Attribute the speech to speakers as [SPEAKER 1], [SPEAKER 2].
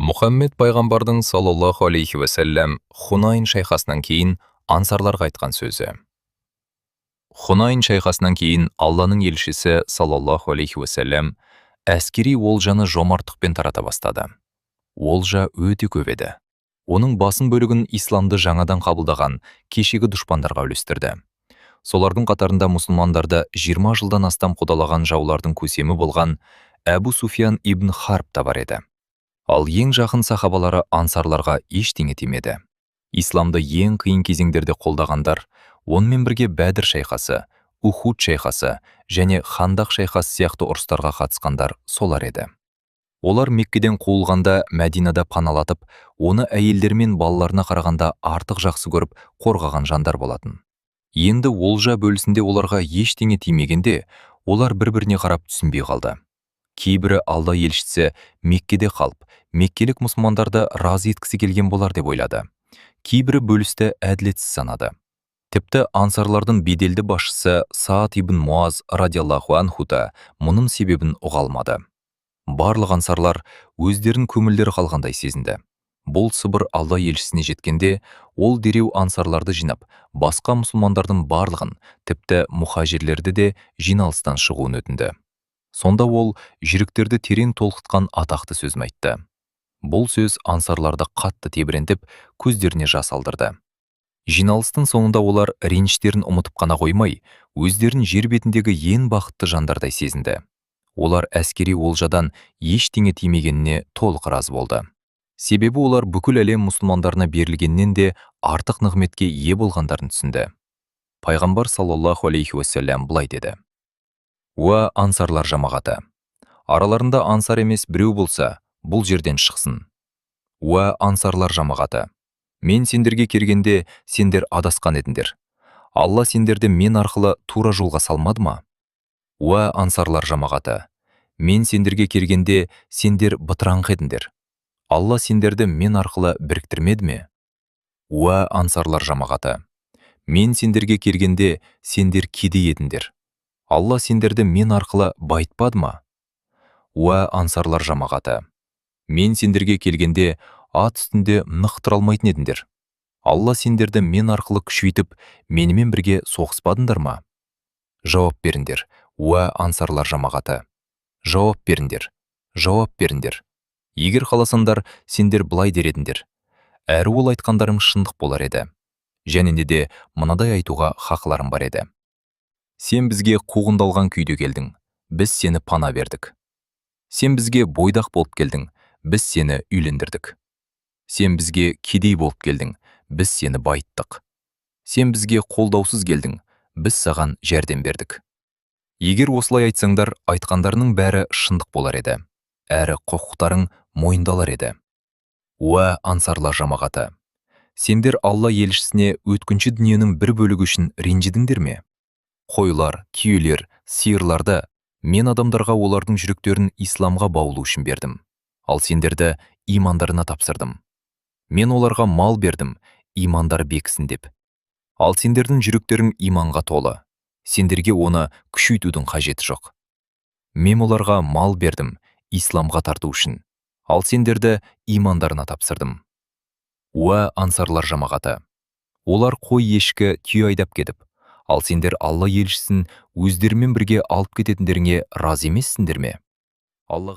[SPEAKER 1] Мұхаммед пайғамбардың саллаллаху алейхи уәсәләм Хунайн шайқасынан кейін ансарларға айтқан сөзі. Хунайн шайқасынан кейін Алланың елшісі саллаллаху алейхи уәсәләм әскери олжаны жомарттықпен тарата бастады. Олжа өте көп еді. Оның басын бөлігін исламды жаңадан қабылдаған кешегі дұшпандарға үлестірді. Солардың қатарында мұсылмандарды 20 жылдан астам қудалаған жаулардың көсемі болған Әбу Суфиян ибн Харб та бар еді. Ал ең жақын сахабалары ансарларға ештеңе тимеді. Исламды ең қиын кезеңдерде қолдағандар, онымен бірге Бәдір шайқасы, Ухуд шайқасы және Хандақ шайқасы сияқты ұрыстарға қатысқандар солар еді. Олар Меккеден қуылғанда Мәдинада паналатып, оны әйелдер мен балаларына қарағанда артық жақсы көріп қорғаған жандар болатын. Енді олжа бөлісінде оларға ештеңе тимегенде, олар бір-біріне қарап түсінбей қалды. Кейбірі Алла елшісі Меккеде қалып, меккелік мұсылмандарды разы еткісі келген болар деп ойлады. Кейбірі бөлісті әділетсіз санады. Тіпті ансарлардың беделді басшысы Саад ибн Муаз радиаллаху анху да мұның себебін ұға алмады. Барлық ансарлар өздерін көңілдері қалғандай сезінді. Бұл сыбыр Алла елшісіне жеткенде, ол дереу ансарларды жинап, басқа мұсылмандардың барлығын, тіпті мұхажирлерді де жиналыстан шығуын өтінді. Сонда ол жүректерді терең толқытқан атақты сөзін айтты. Бұл сөз ансарларды қатты тебірентіп, көздеріне жас алдырды. Жиналыстың соңында олар реніштерін ұмытып қана қоймай, өздерін жер бетіндегі ең бақытты жандардай сезінді. Олар әскери олжадан ештеңе тимегеніне толық разы болды. Себебі олар бүкіл әлем мұсылмандарына берілгеннен де артық нығметке ие болғандарын түсінді. Пайғамбар саллаллаху алейхи уәсәләм былай деді: «Уа ансарлар жамағаты! Араларында ансар емес біреу болса, бұл жерден шықсын. Уа ансарлар жамағаты! Мен сендерге келгенде сендер адасқан едіңдер. Алла сендерді мен арқылы тура жолға салмады ма? Уа ансарлар жамағаты! Мен сендерге келгенде сендер бытыраңқы едіңдер. Алла сендерді мен арқылы біріктірмеді ме? Уа ансарлар жамағаты! Мен сендерге келгенде сендер кедей едіңдер. Алла сендерді мен арқылы байытпады ма? Уа ансарлар жамағаты! Мен сендерге келгенде ат үстінде нық тұра алмайтын едіңдер. Алла сендерді мен арқылы күшейтіп, менімен бірге соғыспадыңдар ма? Жауап беріңдер, уа ансарлар жамағаты! Жауап беріңдер, жауап беріңдер. Егер қаласаңдар, сендер былай дер едіңдер: әрі ол айтқандарым шындық болар еді. Және де мынадай айтуға хақларым бар еді. Сен бізге қуғындалған күйде келдің, біз сені пана бердік. Сен бізге бойдақ болып келдің, біз сені үйлендірдік. Сен бізге кедей болып келдің, біз сені байыттық. Сен бізге қолдаусыз келдің, біз саған жәрдем бердік. Егер осылай айтсаңдар, айтқандарының бәрі шындық болар еді, әрі құқықтарың мойындалар еді. Уа ансарлар жамағаты! Сендер Алла елшісіне өткінші дүниенің бір бөлігі үшін ренжідіңдер ме? Қойлар, күйелер, сиырларды мен адамдарға олардың жүректерін исламға баулу үшін бердім. Ал сендерді имандарына тапсырдым. Мен оларға мал бердім, имандар бексін деп. Ал сендердің жүректерің иманға толы. Сендерге оны күшейтудің қажеті жоқ. Мен оларға мал бердім, исламға тарту үшін. Ал сендерді имандарына тапсырдым. Уа ансарлар жамағаты! Олар қой, ешкі, түйе айдап кетіп, ал сендер Алла елшісін өздерімен бірге алып кететіндеріңе разы емессіңдер ме? Алла